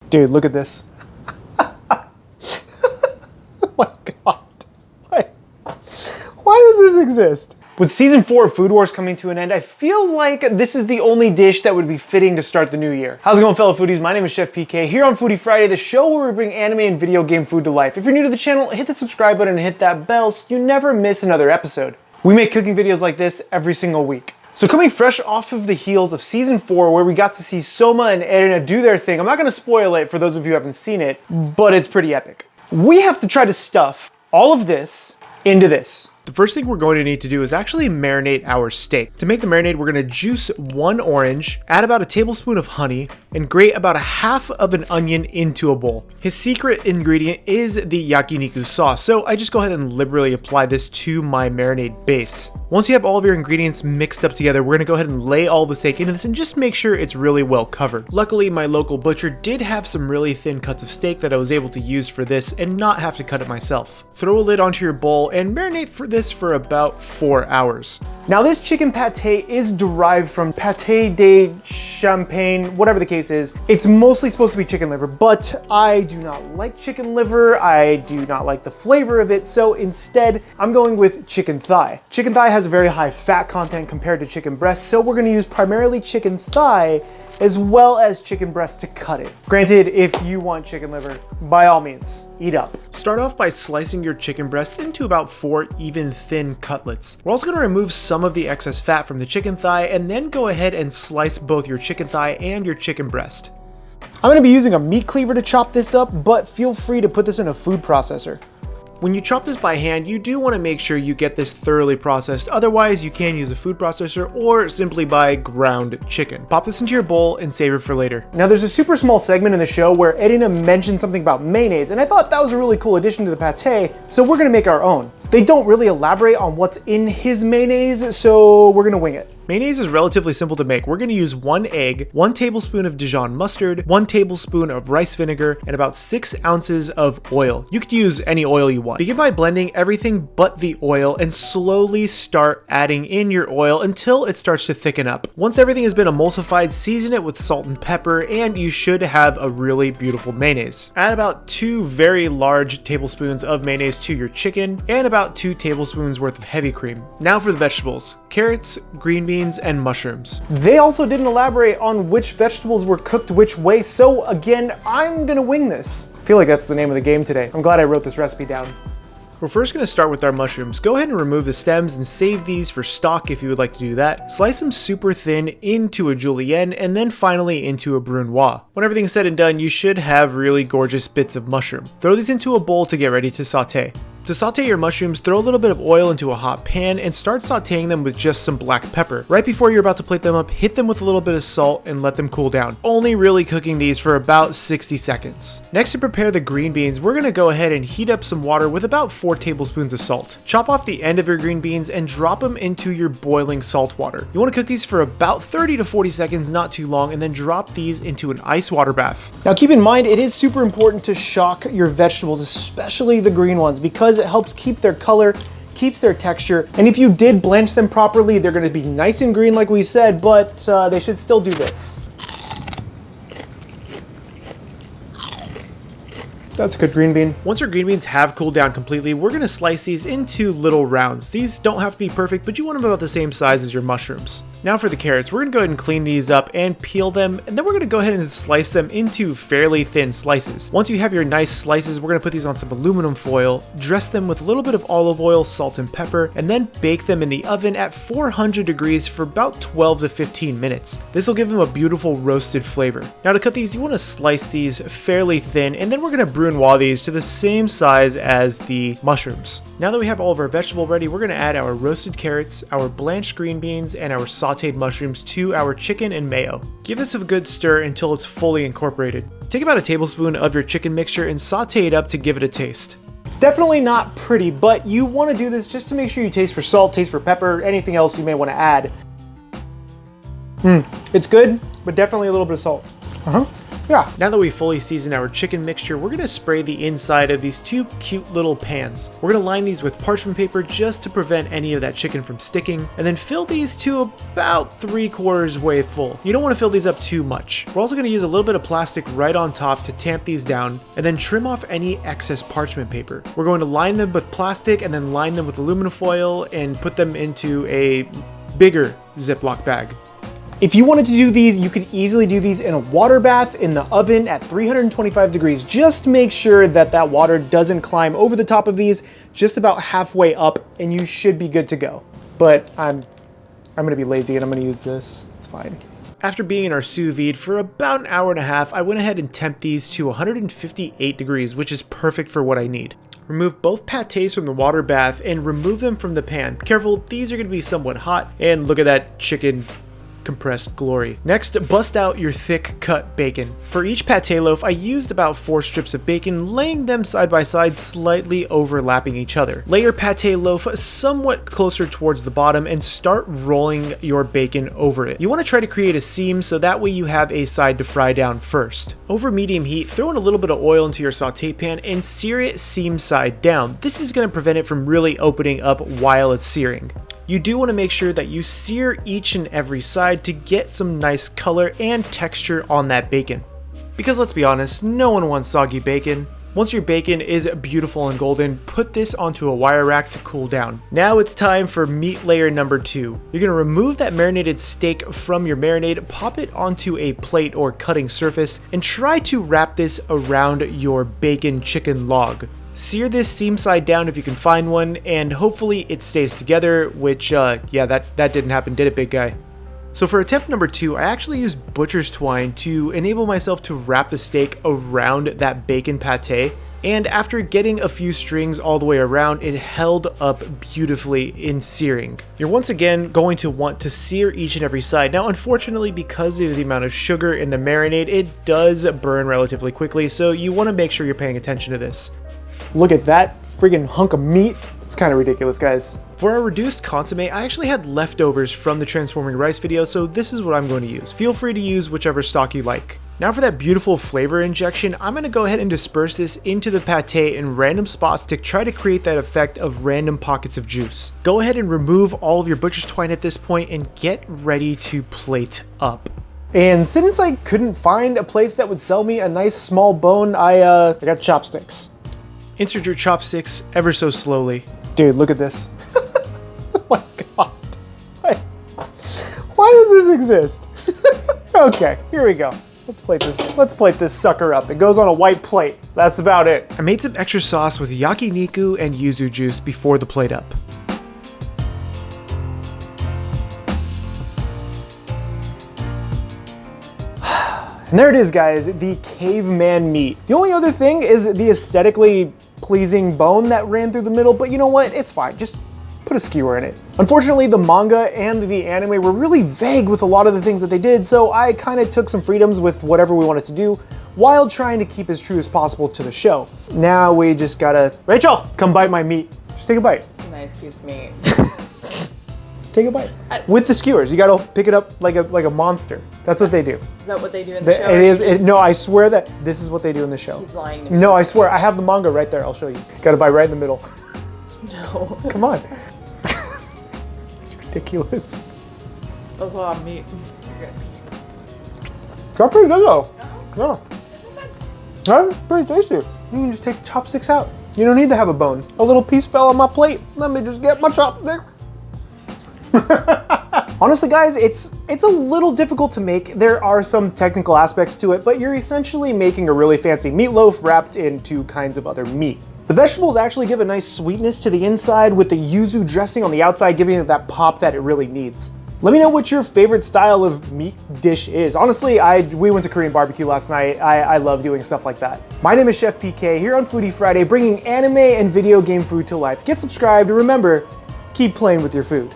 Dude, look at this. Oh my God. Why does this exist? With season 4 of Food Wars coming to an end, I feel like this is the only dish that would be fitting to start the new year. How's it going, fellow foodies? My name is Chef PK here on Foodie Friday, the show where we bring anime and video game food to life. If you're new to the channel, hit the subscribe button and hit that bell so you never miss another episode. We make cooking videos like this every single week. So coming fresh off of the heels of season 4, where we got to see Soma and Erina do their thing, I'm not gonna spoil it for those of you who haven't seen it, but it's pretty epic. We have to try to stuff all of this into this. The first thing we're going to need to do is actually marinate our steak. To make the marinade, we're going to juice 1 orange, add about a tablespoon of honey, and grate about a half of an onion into a bowl. His secret ingredient is the yakiniku sauce, so I just go ahead and liberally apply this to my marinade base. Once you have all of your ingredients mixed up together, we're going to go ahead and lay all the steak into this and just make sure it's really well covered. Luckily, my local butcher did have some really thin cuts of steak that I was able to use for this and not have to cut it myself. Throw a lid onto your bowl and marinate for this for about 4 hours. Now this chicken pate is derived from pate de champagne, whatever the case is. It's mostly supposed to be chicken liver, but I do not like chicken liver. I do not like the flavor of it, so instead I'm going with chicken thigh. Chicken thigh has a very high fat content compared to chicken breast, so we're gonna use primarily chicken thigh as well as chicken breast to cut it. Granted, if you want chicken liver, by all means, eat up. Start off by slicing your chicken breast into about 4 even thin cutlets. We're also gonna remove some of the excess fat from the chicken thigh and then go ahead and slice both your chicken thigh and your chicken breast. I'm gonna be using a meat cleaver to chop this up, but feel free to put this in a food processor. When you chop this by hand, you do want to make sure you get this thoroughly processed, otherwise you can use a food processor or simply buy ground chicken. Pop this into your bowl and save it for later. Now there's a super small segment in the show where Erina mentioned something about mayonnaise, and I thought that was a really cool addition to the pate, so we're gonna make our own. They don't really elaborate on what's in his mayonnaise, so we're gonna wing it. Mayonnaise is relatively simple to make. We're gonna use 1 egg, 1 tablespoon of Dijon mustard, 1 tablespoon of rice vinegar, and about 6 ounces of oil. You could use any oil you want. Begin by blending everything but the oil and slowly start adding in your oil until it starts to thicken up. Once everything has been emulsified, season it with salt and pepper, and you should have a really beautiful mayonnaise. Add about 2 very large tablespoons of mayonnaise to your chicken, and about 2 tablespoons worth of heavy cream. Now for the vegetables: carrots, green beans, and mushrooms. They also didn't elaborate on which vegetables were cooked which way, so again, I'm gonna wing this. I feel like that's the name of the game today. I'm glad I wrote this recipe down. We're first going to start with our mushrooms. Go ahead and remove the stems and save these for stock if you would like to do that. Slice them super thin into a julienne and then finally into a brunoise. When everything's said and done, you should have really gorgeous bits of mushroom. Throw these into a bowl to get ready to saute. To saute your mushrooms, throw a little bit of oil into a hot pan and start sauteing them with just some black pepper. Right before you're about to plate them up, hit them with a little bit of salt and let them cool down. Only really cooking these for about 60 seconds. Next, to prepare the green beans, we're gonna go ahead and heat up some water with about 4 tablespoons of salt. Chop off the end of your green beans and drop them into your boiling salt water. You wanna cook these for about 30 to 40 seconds, not too long, and then drop these into an ice water bath. Now keep in mind, it is super important to shock your vegetables, especially the green ones, because it helps keep their color, keeps their texture, and if you did blanch them properly, they're going to be nice and green like we said, but they should still do this. That's a good green bean. Once our green beans have cooled down completely, we're going to slice these into little rounds. These don't have to be perfect, but you want them about the same size as your mushrooms. Now for the carrots, we're going to go ahead and clean these up and peel them, and then we're going to go ahead and slice them into fairly thin slices. Once you have your nice slices, we're going to put these on some aluminum foil, dress them with a little bit of olive oil, salt, and pepper, and then bake them in the oven at 400 degrees for about 12 to 15 minutes. This will give them a beautiful roasted flavor. Now to cut these, you want to slice these fairly thin, and then we're going to brunoise these to the same size as the mushrooms. Now that we have all of our vegetable ready, we're going to add our roasted carrots, our blanched green beans, and our sauteed mushrooms to our chicken and mayo. Give this a good stir until it's fully incorporated. Take about a tablespoon of your chicken mixture and saute it up to give it a taste. It's definitely not pretty, but you want to do this just to make sure you taste for salt, taste for pepper, anything else you may want to add. It's good, but definitely a little bit of salt. Yeah. Now that we've fully seasoned our chicken mixture, we're gonna spray the inside of these two cute little pans. We're gonna line these with parchment paper just to prevent any of that chicken from sticking, and then fill these to about 3/4 way full. You don't wanna fill these up too much. We're also gonna use a little bit of plastic right on top to tamp these down, and then trim off any excess parchment paper. We're going to line them with plastic and then line them with aluminum foil and put them into a bigger Ziploc bag. If you wanted to do these, you could easily do these in a water bath in the oven at 325 degrees. Just make sure that that water doesn't climb over the top of these, just about halfway up, and you should be good to go. But I'm gonna be lazy and I'm gonna use this. It's fine. After being in our sous vide for about an hour and a half, I went ahead and temped these to 158 degrees, which is perfect for what I need. Remove both pâtés from the water bath and remove them from the pan. Careful, these are gonna be somewhat hot, and look at that chicken compressed glory. Next, bust out your thick cut bacon. For each pâté loaf, I used about 4 strips of bacon, laying them side by side, slightly overlapping each other. Lay your pâté loaf somewhat closer towards the bottom and start rolling your bacon over it. You want to try to create a seam so that way you have a side to fry down first. Over medium heat, throw in a little bit of oil into your sauté pan and sear it seam side down. This is going to prevent it from really opening up while it's searing. You do want to make sure that you sear each and every side to get some nice color and texture on that bacon. Because let's be honest, no one wants soggy bacon. Once your bacon is beautiful and golden, put this onto a wire rack to cool down. Now it's time for meat layer number 2. You're going to remove that marinated steak from your marinade, pop it onto a plate or cutting surface, and try to wrap this around your bacon chicken log. Sear this seam side down if you can find one, and hopefully it stays together, which, yeah, that didn't happen, did it, big guy? So for attempt number 2, I actually used butcher's twine to enable myself to wrap the steak around that bacon pâté, and after getting a few strings all the way around, it held up beautifully in searing. You're once again going to want to sear each and every side. Now, unfortunately, because of the amount of sugar in the marinade, it does burn relatively quickly, so you want to make sure you're paying attention to this. Look at that friggin' hunk of meat. It's kind of ridiculous, guys. For our reduced consomme, I actually had leftovers from the transforming rice video, so this is what I'm going to use. Feel free to use whichever stock you like. Now for that beautiful flavor injection, I'm going to go ahead and disperse this into the pâté in random spots to try to create that effect of random pockets of juice. Go ahead and remove all of your butcher's twine at this point and get ready to plate up. And since I couldn't find a place that would sell me a nice small bone, I got chopsticks. Insert your chopsticks ever so slowly. Dude, look at this. Oh my god. Why does this exist? Okay, here we go. Let's plate this sucker up. It goes on a white plate. That's about it. I made some extra sauce with yakiniku and yuzu juice before the plate up. And there it is, guys, the caveman meat. The only other thing is the aesthetically pleasing bone that ran through the middle, but you know what? It's fine. Just put a skewer in it. Unfortunately, the manga and the anime were really vague with a lot of the things that they did, so I kind of took some freedoms with whatever we wanted to do while trying to keep as true as possible to the show. Now we just gotta... Rachel, come bite my meat. Just take a bite. It's a nice piece of meat. Take a bite. With the skewers, you gotta pick it up like a monster. That's what they do. Is that what they do in the show? It is. No, I swear that this is what they do in the show. He's lying to me. No, I swear. I have the manga right there. I'll show you. Gotta bite right in the middle. No. Come on. It's ridiculous. That's a lot of meat. You're good. It's not pretty good though. No. That's pretty tasty. You can just take the chopsticks out. You don't need to have a bone. A little piece fell on my plate. Let me just get my chopstick. Honestly, guys, it's a little difficult to make. There are some technical aspects to it, but you're essentially making a really fancy meatloaf wrapped in 2 kinds of other meat. The vegetables actually give a nice sweetness to the inside with the yuzu dressing on the outside, giving it that pop that it really needs. Let me know what your favorite style of meat dish is. Honestly, we went to Korean barbecue last night. I love doing stuff like that. My name is Chef PK here on Foodie Friday, bringing anime and video game food to life. Get subscribed and remember, keep playing with your food.